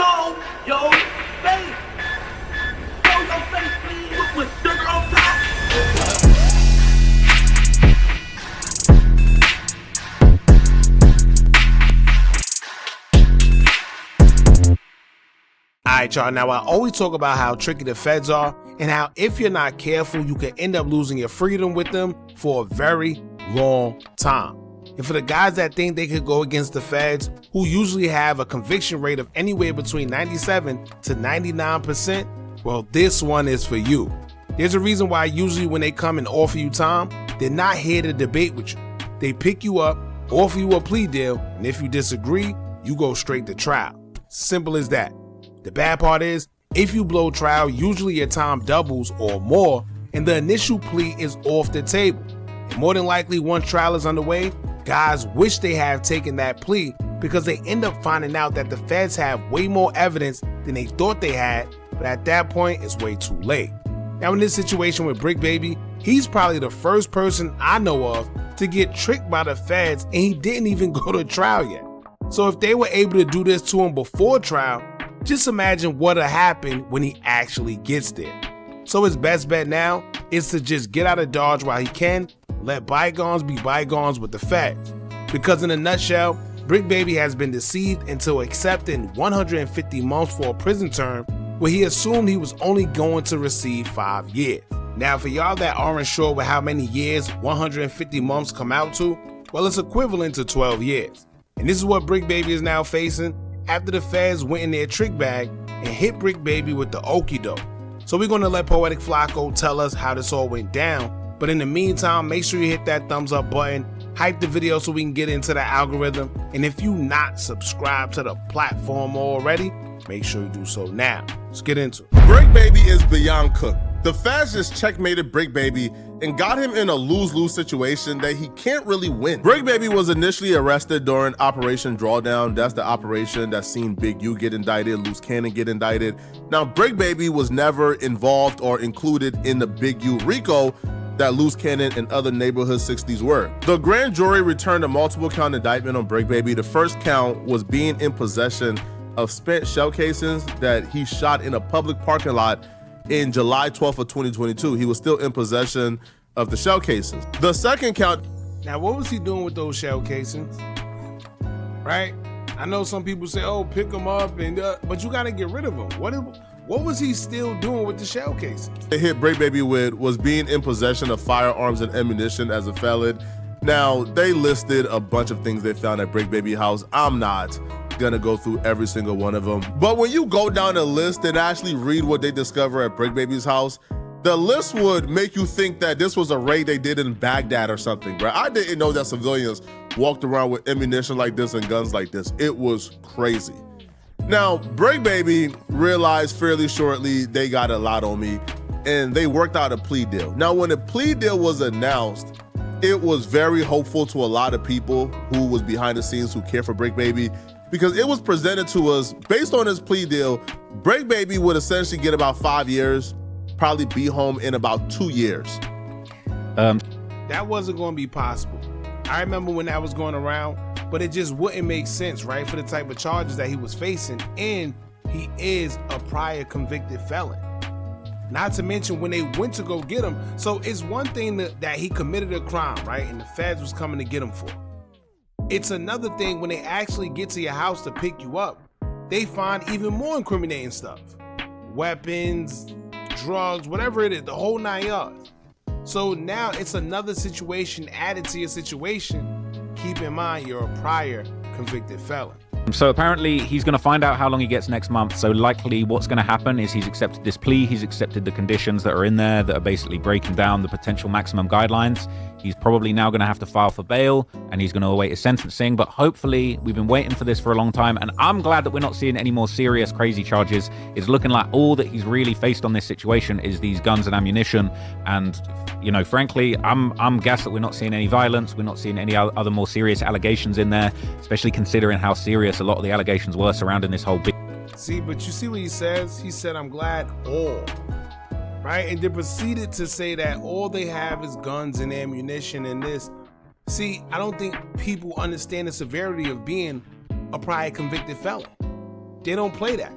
Show your face. Show your face, please. With sugar on top. Alright y'all, now I always talk about how tricky the feds are and how if you're not careful, you can end up losing your freedom with them for a very long time. And for the guys that think they could go against the feds, who usually have a conviction rate of anywhere between 97 to 99%, well, this one is for you. There's a reason why usually when they come and offer you time, they're not here to debate with you. They pick you up, offer you a plea deal, and if you disagree, you go straight to trial. Simple as that. The bad part is, if you blow trial, usually your time doubles or more, and the initial plea is off the table. And more than likely, once trial is underway, guys wish they have taken that plea because they end up finding out that the feds have way more evidence than they thought they had, but at that point, it's way too late. Now in this situation with Bricc Baby, he's probably the first person I know of to get tricked by the feds and he didn't even go to trial yet. So if they were able to do this to him before trial, just imagine what'll happen when he actually gets there. So his best bet now is to just get out of Dodge while he can, let bygones be bygones with the feds. Because in a nutshell, Bricc Baby has been deceived into accepting 150 months for a prison term where he assumed he was only going to receive 5 years. Now for y'all that aren't sure with how many years 150 months come out to, well, it's equivalent to 12 years. And this is what Bricc Baby is now facing after the feds went in their trick bag and hit Bricc Baby with the okie doke. So we're gonna let Poetic Flacco tell us how this all went down, but in the meantime, make sure you hit that thumbs up button, hype the video so we can get into the algorithm, and if you not subscribed to the platform already, make sure you do so now. Let's get into it. Bricc Baby is beyond cooked. The feds just checkmated Bricc Baby and got him in a lose-lose situation that he can't really win. Bricc Baby was initially arrested during Operation Drawdown. That's the operation that's seen Big U get indicted, Loose Cannon get indicted. Now, Bricc Baby was never involved or included in the Big U RICO that Loose Cannon and other neighborhood 60s were. The grand jury returned a multiple count indictment on Bricc Baby. The first count was being in possession of spent shell casings that he shot in a public parking lot in July 12th of 2022. He was still in possession of the shell casings. The second count. Now, what was he doing with those shell casings? Right? I know some people say, oh, pick them up, and but you gotta get rid of them. What was he still doing with the shell casings? They hit Bricc Baby with was being in possession of firearms and ammunition as a felon. Now, they listed a bunch of things they found at Bricc Baby house. I'm not gonna go through every single one of them, but when you go down the list and actually read what they discover at Bricc Baby's house, the list would make you think that this was a raid they did in Baghdad or something, bro. I didn't know that civilians walked around with ammunition like this and guns like this. It was crazy. Now, Bricc Baby realized fairly shortly they got a lot on me, and they worked out a plea deal. Now, when the plea deal was announced, it was very hopeful to a lot of people who was behind the scenes who care for Bricc Baby, because it was presented to us based on his plea deal. Bricc Baby would essentially get about 5 years, probably be home in about 2 years. That wasn't going to be possible. I remember when that was going around, but it just wouldn't make sense, right, for the type of charges that he was facing, and he is a prior convicted felon. Not to mention when they went to go get him, so it's one thing that he committed a crime, right, and the feds was coming to get him for. It's another thing when they actually get to your house to pick you up, they find even more incriminating stuff. Weapons, drugs, whatever it is, the whole 9 yards. So now it's another situation added to your situation. Keep in mind you're a prior convicted felon. So apparently he's going to find out how long he gets next month. So likely what's going to happen is he's accepted this plea. He's accepted the conditions that are in there that are basically breaking down the potential maximum guidelines. He's probably now going to have to file for bail and he's going to await his sentencing. But hopefully we've been waiting for this for a long time. And I'm glad that we're not seeing any more serious, crazy charges. It's looking like all that he's really faced on this situation is these guns and ammunition. And, you know, frankly, I'm gassed that we're not seeing any violence. We're not seeing any other more serious allegations in there, especially considering how serious a lot of the allegations were surrounding this whole big. See, but you see what he says? He said, I'm glad all. Right? And then proceeded to say that all they have is guns and ammunition and this. See, I don't think people understand the severity of being a prior convicted felon. They don't play that.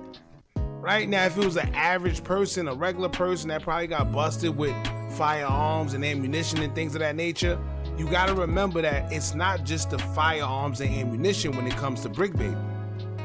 Right now, if it was an average person, a regular person that probably got busted with firearms and ammunition and things of that nature, you got to remember that it's not just the firearms and ammunition when it comes to Bricc Baby.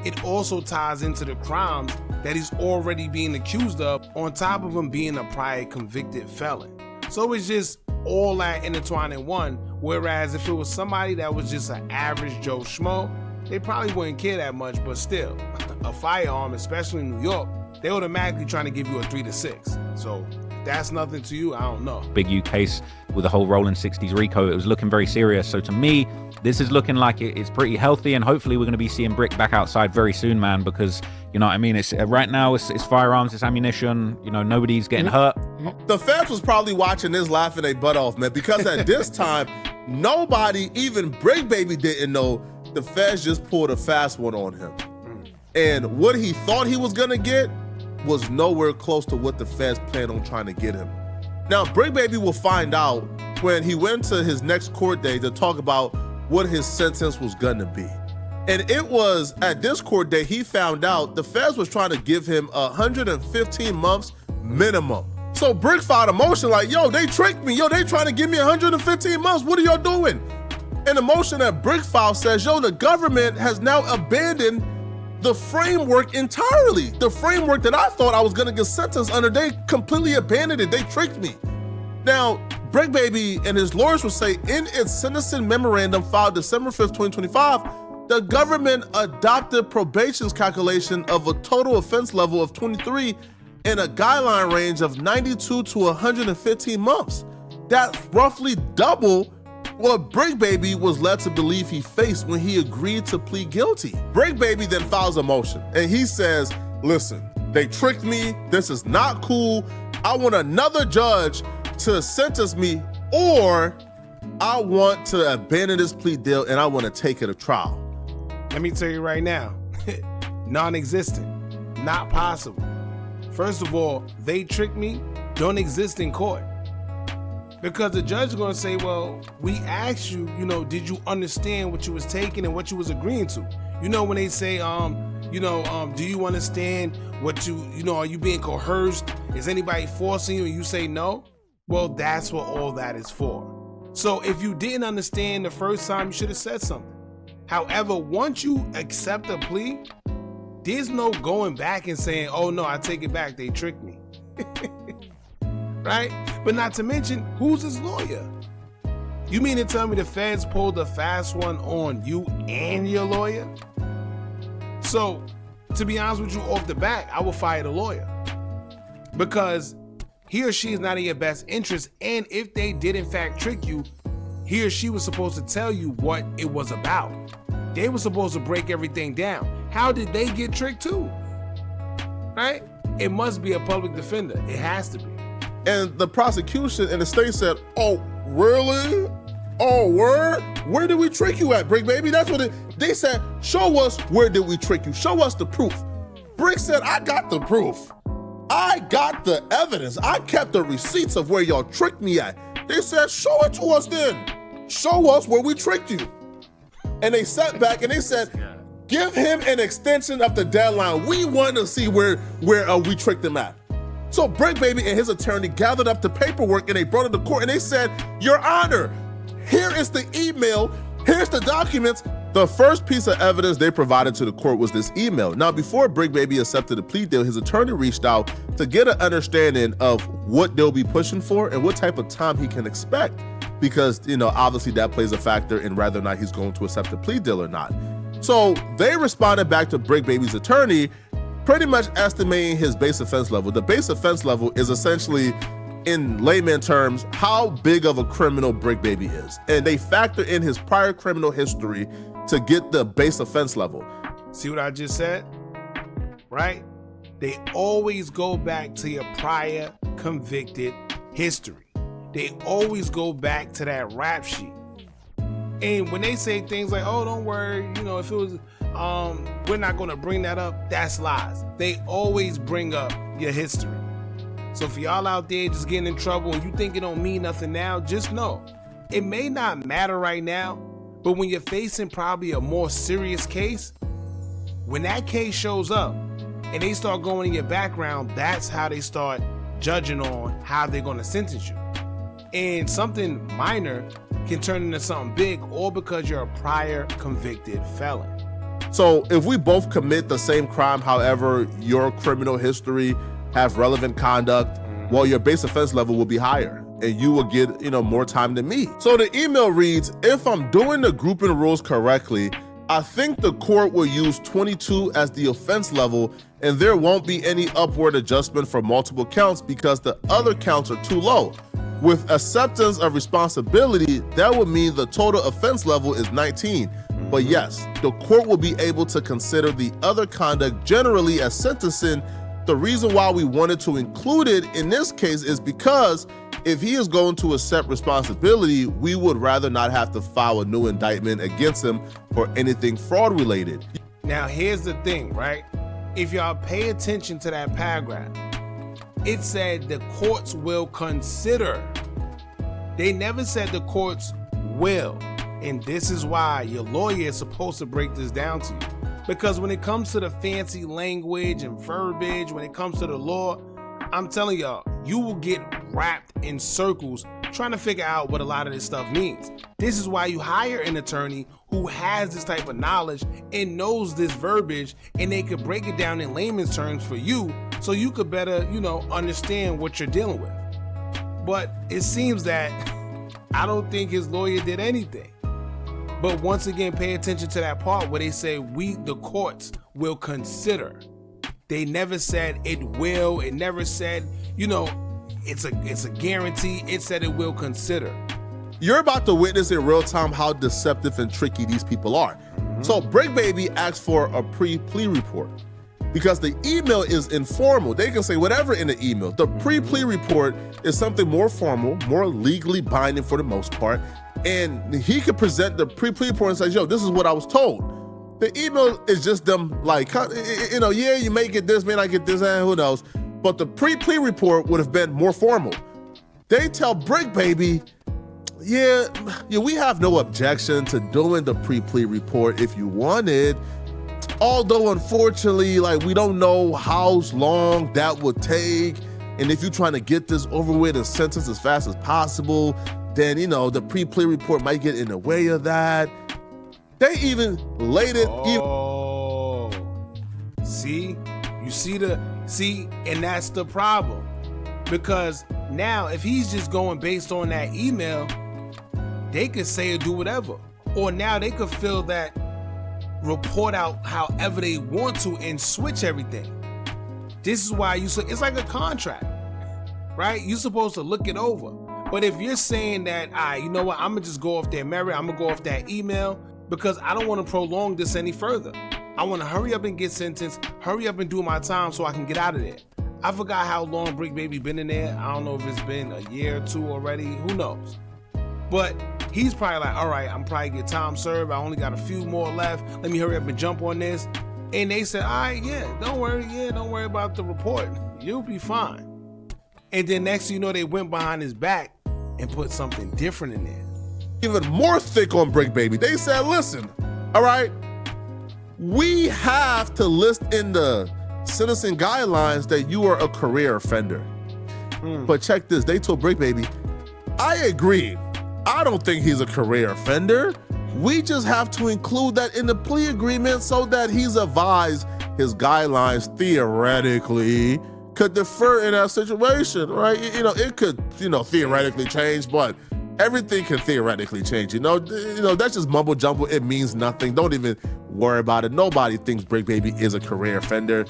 It also ties into the crimes that he's already being accused of, on top of him being a prior convicted felon. So it's just all that intertwined in one, whereas if it was somebody that was just an average Joe Schmo, they probably wouldn't care that much, but still, a firearm, especially in New York, they automatically trying to give you a 3 to 6. So that's nothing to you, I don't know. Big U case with the whole rolling 60s RICO, it was looking very serious. So to me, this is looking like it's pretty healthy, and hopefully we're going to be seeing Bricc back outside very soon, man, because, you know what I mean, it's right now it's firearms, it's ammunition, you know, nobody's getting hurt. The feds was probably watching this laughing their butt off, man, because at this time, nobody, even Bricc Baby, didn't know the feds just pulled a fast one on him. And what he thought he was gonna get was nowhere close to what the feds planned on trying to get him. Now, Bricc Baby will find out when he went to his next court date to talk about what his sentence was gonna be. And it was at this court date he found out the feds was trying to give him 115 months minimum. So Bricc filed a motion like, yo, they tricked me. Yo, they trying to give me 115 months. What are y'all doing? And the motion that Bricc filed says, yo, the government has now abandoned the framework entirely. The framework that I thought I was gonna get sentenced under, they completely abandoned it. They tricked me. Now, Bricc Baby and his lawyers will say in its sentencing memorandum filed December 5th, 2025, the government adopted probation's calculation of a total offense level of 23 and a guideline range of 92 to 115 months. That's roughly double what Bricc Baby was led to believe he faced when he agreed to plead guilty. Bricc Baby then files a motion and he says, listen, they tricked me. This is not cool. I want another judge to sentence me, or I want to abandon this plea deal and I want to take it to trial. Let me tell you right now, non-existent, not possible. First of all, they tricked me, don't exist in court. Because the judge is gonna say, well, we asked you, did you understand what you was taking and what you was agreeing to? You know, when they say, do you understand what are you being coerced? Is anybody forcing you? And you say no? Well, that's what all that is for. So if you didn't understand the first time, you should have said something. However, once you accept a plea, there's no going back and saying, oh no, I take it back, they tricked me. Right? But not to mention, who's his lawyer? You mean to tell me the feds pulled a fast one on you and your lawyer? So, to be honest with you, off the bat, I will fire the lawyer. Because he or she is not in your best interest, and if they did in fact trick you, he or she was supposed to tell you what it was about. They were supposed to break everything down. How did they get tricked too? Right? It must be a public defender. It has to be. And the prosecution and the state said, oh, really? Oh, word? Where did we trick you at, Bricc Baby? That's what they said. Show us where did we trick you. Show us the proof. Bricc said, I got the proof. I got the evidence. I kept the receipts of where y'all tricked me at. They said, show it to us then. Show us where we tricked you. And they sat back and they said, give him an extension of the deadline. We want to see where we tricked him at. So Bricc Baby and his attorney gathered up the paperwork and they brought it to court and they said, Your Honor, here is the email, here's the documents. The first piece of evidence they provided to the court was this email. Now, before Bricc Baby accepted the plea deal, his attorney reached out to get an understanding of what they'll be pushing for and what type of time he can expect. Because, obviously that plays a factor in whether or not he's going to accept the plea deal or not. So they responded back to Bricc Baby's attorney, pretty much estimating his base offense level. The base offense level is essentially, in layman terms, how big of a criminal Bricc Baby is. And they factor in his prior criminal history to get the base offense level. See what I just said? Right? They always go back to your prior convicted history. They always go back to that rap sheet. And when they say things like, oh, don't worry, if it was, we're not gonna bring that up, that's lies. They always bring up your history. So for y'all out there just getting in trouble and you think it don't mean nothing now, just know, it may not matter right now, but when you're facing probably a more serious case, When that case shows up and they start going in your background, that's how they start judging on how they're going to sentence you. And something minor can turn into something big, all because you're a prior convicted felon. So if we both commit the same crime, however, your criminal history has relevant conduct, well, your base offense level will be higher and you will get, more time than me. So the email reads, if I'm doing the grouping rules correctly, I think the court will use 22 as the offense level and there won't be any upward adjustment for multiple counts because the other counts are too low. With acceptance of responsibility, that would mean the total offense level is 19. But yes, the court will be able to consider the other conduct generally as sentencing. The reason why we wanted to include it in this case is because if he is going to accept responsibility, we would rather not have to file a new indictment against him for anything fraud related. Now, here's the thing, right? If y'all pay attention to that paragraph, it said the courts will consider. They never said the courts will. And this is why your lawyer is supposed to break this down to you. Because when it comes to the fancy language and verbiage, when it comes to the law, I'm telling y'all, you will get wrapped in circles trying to figure out what a lot of this stuff means. This is why you hire an attorney who has this type of knowledge and knows this verbiage, and they could break it down in layman's terms for you so you could better, understand what you're dealing with. But it seems that I don't think his lawyer did anything. But once again, pay attention to that part where they say the courts will consider. They never said it will. It never said, it's a guarantee. It said it will consider. You're about to witness in real time how deceptive and tricky these people are. So Bricc Baby asked for a pre-plea report because the email is informal. They can say whatever in the email. The pre-plea report is something more formal, more legally binding for the most part. And he could present the pre-plea report and say, yo, this is what I was told. The email is just them like, yeah, you may get this, may not get this, and who knows. But the pre-plea report would have been more formal. They tell Bricc Baby, yeah, we have no objection to doing the pre-plea report if you wanted. Although, unfortunately, we don't know how long that would take. And if you're trying to get this over with and sentenced as fast as possible, then, the pre-plea report might get in the way of that. They even laid it. See, and that's the problem. Because now if he's just going based on that email, they could say or do whatever. Or now they could fill that report out however they want to and switch everything. This is why it's like a contract, right? You're supposed to look it over. But if you're saying that, you know what, I'm gonna just go off their merit, I'm gonna go off that email because I don't want to prolong this any further. I want to hurry up and get sentenced, hurry up and do my time so I can get out of there. I forgot how long Bricc Baby been in there. I don't know if it's been a year or two already, who knows? But he's probably like, all right, I'm probably get time served. I only got a few more left. Let me hurry up and jump on this. And they said, all right, don't worry about the report. You'll be fine. And then next thing you know, they went behind his back and put something different in there. Even more thick on Bricc Baby. They said, listen, all right, we have to list in the sentencing guidelines that you are a career offender. But check this, they told Bricc Baby, I agree. I don't think he's a career offender. We just have to include that in the plea agreement so that he's advised his guidelines theoretically could defer in that situation, right? It could, theoretically change, but everything can theoretically change. That's just mumbo jumbo. It means nothing. Don't even worry about it. Nobody thinks Bricc Baby is a career offender.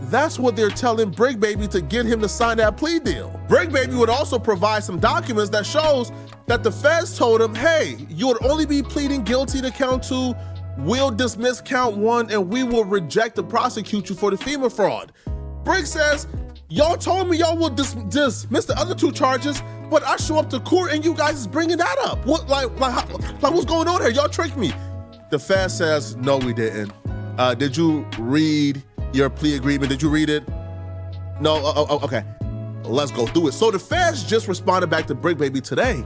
That's what they're telling Bricc Baby to get him to sign that plea deal. Bricc Baby would also provide some documents that shows that the feds told him, hey, you would only be pleading guilty to count 2, we'll dismiss count 1, and we will reject and prosecute you for the FEMA fraud. Bricc says, y'all told me y'all would dismiss the other 2 charges, but I show up to court and you guys is bringing that up. What, what's going on here? Y'all tricked me. The Fed says, no, we didn't. Did you read your plea agreement? Did you read it? No, okay. Let's go through it. So the Feds just responded back to Bricc Baby today.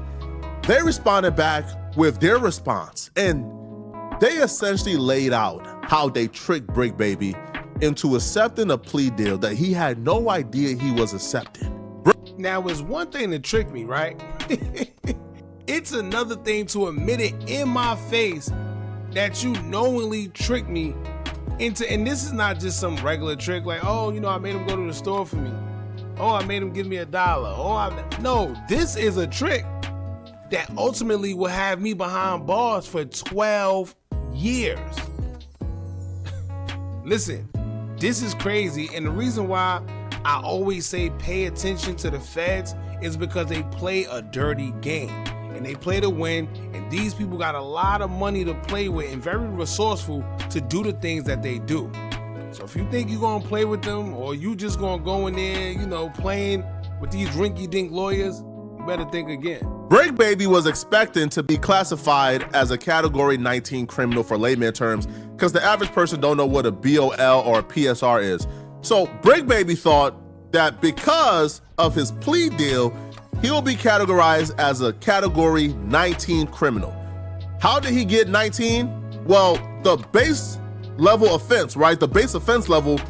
They responded back with their response, and they essentially laid out how they tricked Bricc Baby into accepting a plea deal that he had no idea he was accepting. Now, it's one thing to trick me, right? It's another thing to admit it in my face that you knowingly tricked me into, and this is not just some regular trick like, oh, you know, I made him go to the store for me. Oh, I made him give me $1. No, this is a trick that ultimately will have me behind bars for 12 years. Listen, this is crazy, and the reason why I always say pay attention to the feds is because they play a dirty game, and they play to win, and these people got a lot of money to play with and very resourceful to do the things that they do. So if you think you're gonna play with them, or you just gonna go in there, you know, playing with these rinky-dink lawyers, you better think again. Bricc Baby was expecting to be classified as a Category 19 criminal for layman terms, because the average person don't know what a BOL or a PSR is. So Bricc Baby thought that because of his plea deal, he'll be categorized as a Category 19 criminal. How did he get 19? Well, the base level offense, right? The base offense level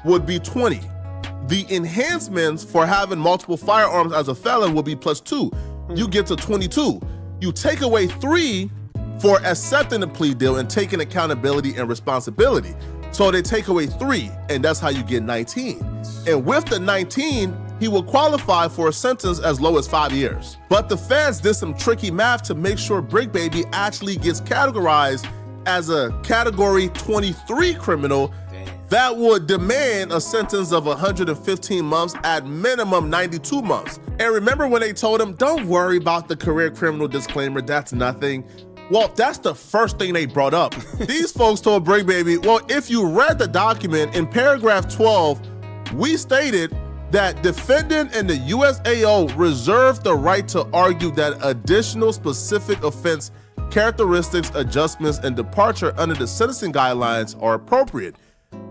would be 20. The enhancements for having multiple firearms as a felon will be +2. You get to 22. You take away 3 for accepting the plea deal and taking accountability and responsibility. So they take away 3, and that's how you get 19. And with the 19, he will qualify for a sentence as low as 5 years. But the feds did some tricky math to make sure Bricc Baby actually gets categorized as a Category 23 criminal that would demand a sentence of 115 months, at minimum 92 months. And remember when they told him, don't worry about the career criminal disclaimer, that's nothing. Well, that's the first thing they brought up. These folks told Bricc Baby, well, if you read the document in paragraph 12, we stated that defendant and the USAO reserve the right to argue that additional specific offense characteristics, adjustments, and departure under the sentencing guidelines are appropriate.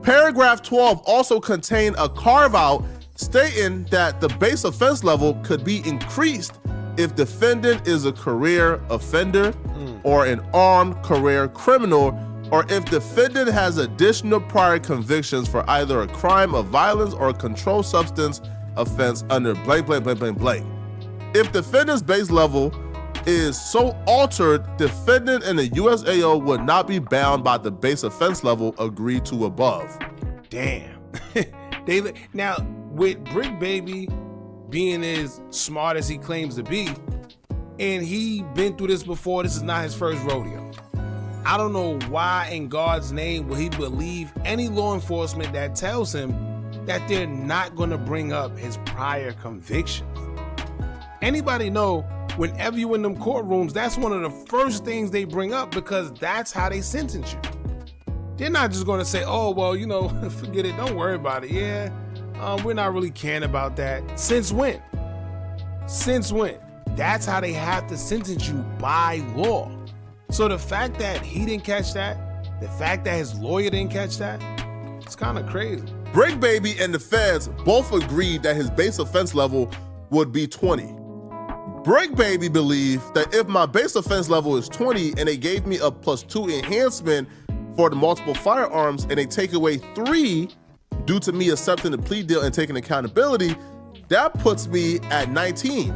Paragraph 12 also contained a carve-out stating that the base offense level could be increased if defendant is a career offender or an armed career criminal, or if defendant has additional prior convictions for either a crime of violence or a controlled substance offense under blank, blank, blank, blank, blank. If defendant's base level is so altered, defendant and the USAO would not be bound by the base offense level agreed to above. Damn. Now, with Bricc Baby being as smart as he claims to be, and he been through this before, this is not his first rodeo. I don't know why in God's name will he believe any law enforcement that tells him that they're not gonna bring up his prior convictions. Anybody know, whenever you in them courtrooms, that's one of the first things they bring up, because that's how they sentence you. They're not just gonna say, oh, well, you know, forget it, don't worry about it. Yeah, we're not really caring about that. Since when? Since when? That's how they have to sentence you by law. So the fact that he didn't catch that, the fact that his lawyer didn't catch that, it's kind of crazy. Bricc Baby and the feds both agreed that his base offense level would be 20. Bricc Baby believed that if my base offense level is 20 and they gave me a +2 enhancement for the multiple firearms and they take away 3 due to me accepting the plea deal and taking accountability, that puts me at 19.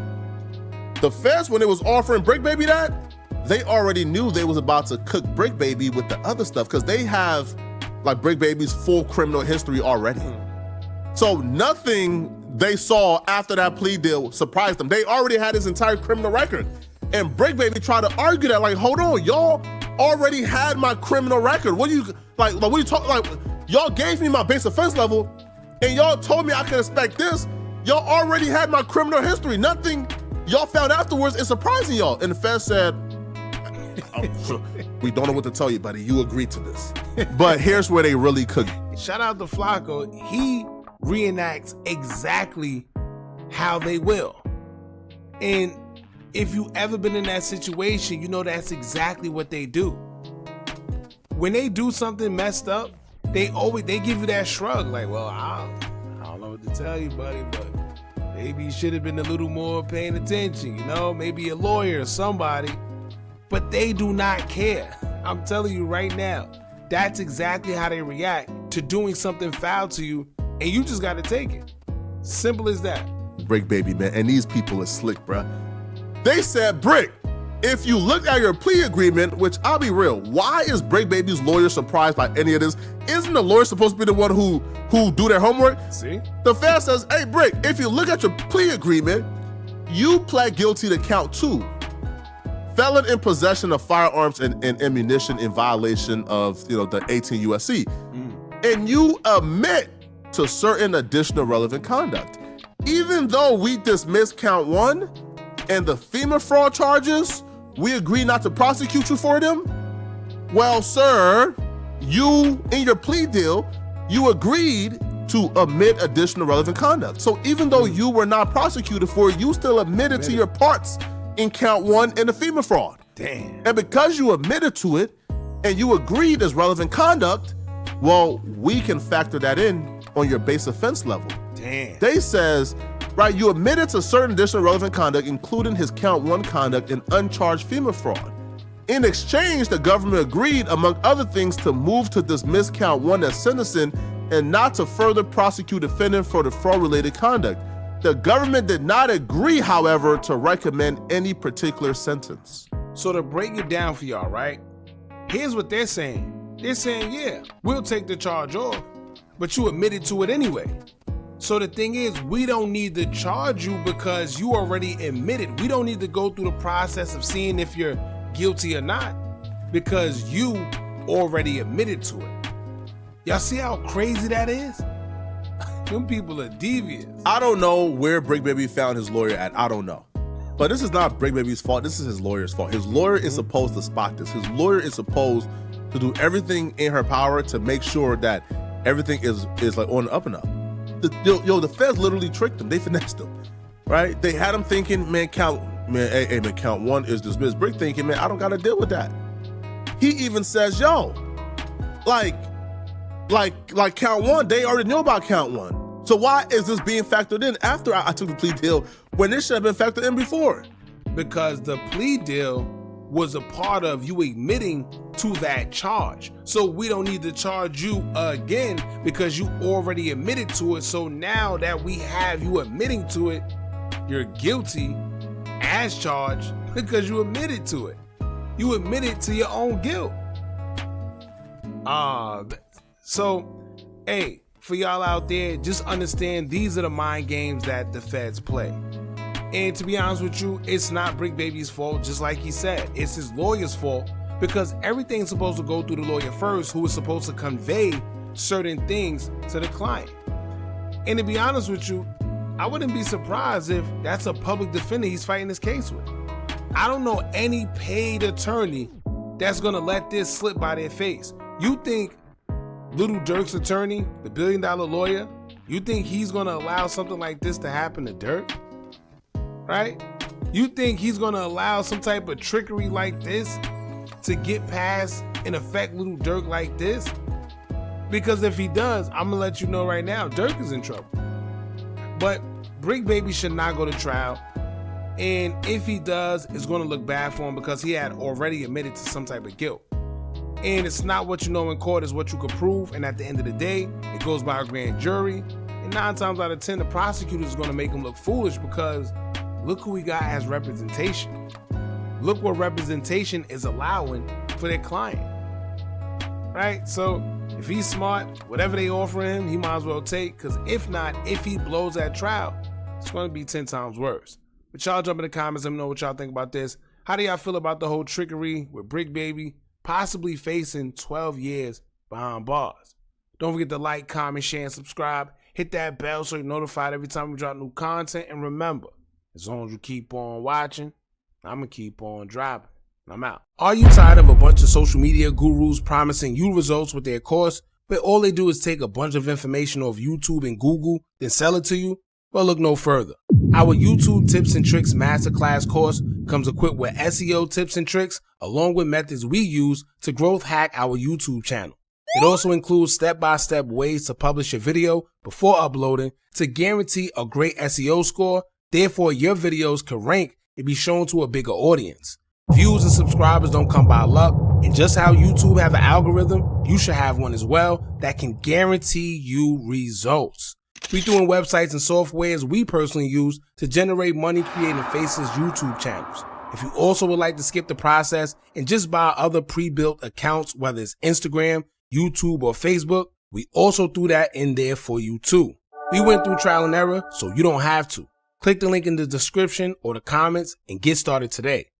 The feds, when it was offering Bricc Baby that, they already knew they was about to cook Bricc Baby with the other stuff, because they have like Bricc Baby's full criminal history already. So nothing they saw after that plea deal surprised them. They already had his entire criminal record. And Bricc Baby tried to argue that, like, hold on, y'all already had my criminal record. What do you, what are you talking, like, y'all gave me my base offense level and y'all told me I could expect this. Y'all already had my criminal history. Nothing y'all found afterwards is surprising y'all. And the feds said, we don't know what to tell you, buddy. You agreed to this. But here's where they really cook. Shout out to Flacco. He reenacts exactly how they will. And if you ever been in that situation, you know that's exactly what they do. When they do something messed up, they give you that shrug, like, well, I don't know what to tell you, buddy, but maybe you should have been a little more paying attention, you know, maybe a lawyer or somebody. But they do not care. I'm telling you right now, That's exactly how they react to doing something foul to you, and you just got to take it. Simple as that. Bricc baby, man, and these people are slick, bruh. They said, Bricc, if you look at your plea agreement, which I'll be real, why is Bricc baby's lawyer surprised by any of this? Isn't the lawyer supposed to be the one who do their homework? See? The FEDS says, hey, Bricc, if you look at your plea agreement, you pled guilty to count 2. Felon in possession of firearms and ammunition in violation of, the 18 USC. And you admit to certain additional relevant conduct. Even though we dismiss count 1 and the FEMA fraud charges, we agree not to prosecute you for them. Well, sir, you, in your plea deal, you agreed to admit additional relevant conduct. So even though you were not prosecuted for it, you still admitted to your parts in count 1 in the FEMA fraud. Damn. And because you admitted to it and you agreed as relevant conduct, well, we can factor that in on your base offense level. Damn. They says, right, you admitted to certain additional relevant conduct, including his count 1 conduct and uncharged FEMA fraud. In exchange, the government agreed, among other things, to move to dismiss count 1 as sentencing and not to further prosecute defendant for the fraud-related conduct. The government did not agree, however, to recommend any particular sentence. So to break it down for y'all, right? Here's what they're saying. They're saying, yeah, we'll take the charge off, but you admitted to it anyway. So the thing is, we don't need to charge you because you already admitted. We don't need to go through the process of seeing if you're guilty or not because you already admitted to it. Y'all see how crazy that is? Them people are devious. I don't know where Bricc baby found his lawyer at. I don't know. But this is not Bricc baby's fault. This is his lawyer's fault. His lawyer is supposed to spot this. His lawyer is supposed to do everything in her power to make sure that everything is like on the up and up. The feds literally tricked them. They finessed them, right? They had him thinking, count 1 is dismissed. Bricc thinking, man, I don't got to deal with that. He even says, yo, like count 1, they already knew about count 1. So why is this being factored in after I took the plea deal when this should have been factored in before? Because the plea deal was a part of you admitting to that charge. So we don't need to charge you again because you already admitted to it. So now that we have you admitting to it, you're guilty as charged because you admitted to it. You admitted to your own guilt. So, hey, for y'all out there, just understand these are the mind games that the feds play. And to be honest with you, it's not Bricc baby's fault, just like he said. It's his lawyer's fault because everything's supposed to go through the lawyer first, who is supposed to convey certain things to the client. And to be honest with you, I wouldn't be surprised if that's a public defender he's fighting this case with. I don't know any paid attorney that's gonna let this slip by their face. You think Little Dirk's attorney, the $1 billion lawyer, you think he's gonna allow something like this to happen to Dirk? Right? You think he's gonna allow some type of trickery like this to get past and affect Little Dirk like this? Because if he does, I'm gonna let you know right now, Dirk is in trouble. But Bricc baby should not go to trial. And if he does, it's gonna look bad for him because he had already admitted to some type of guilt. And it's not what you know in court, it's what you can prove. And at the end of the day, it goes by a grand jury. And 9 times out of 10, the prosecutor is going to make him look foolish because look who we got as representation. Look what representation is allowing for their client. Right? So if he's smart, whatever they offer him, he might as well take. Because if not, if he blows that trial, it's going to be 10 times worse. But y'all jump in the comments, let me know what y'all think about this. How do y'all feel about the whole trickery with Bricc baby possibly facing 12 years behind bars? Don't forget to like, comment, share, and subscribe. Hit that bell so you're notified every time we drop new content. And remember, as long as you keep on watching, I'm going to keep on dropping. I'm out. Are you tired of a bunch of social media gurus promising you results with their course, but all they do is take a bunch of information off YouTube and Google, then sell it to you? Well, look no further. Our YouTube Tips and Tricks Masterclass course comes equipped with SEO tips and tricks, along with methods we use to growth hack our YouTube channel. It also includes step-by-step ways to publish your video before uploading to guarantee a great SEO score. Therefore, your videos can rank and be shown to a bigger audience. Views and subscribers don't come by luck. And just how YouTube have an algorithm, you should have one as well that can guarantee you results. We doing websites and softwares we personally use to generate money creating Faces YouTube channels. If you also would like to skip the process and just buy other pre-built accounts, whether it's Instagram, YouTube, or Facebook, we also threw that in there for you too. We went through trial and error, so you don't have to. Click the link in the description or the comments and get started today.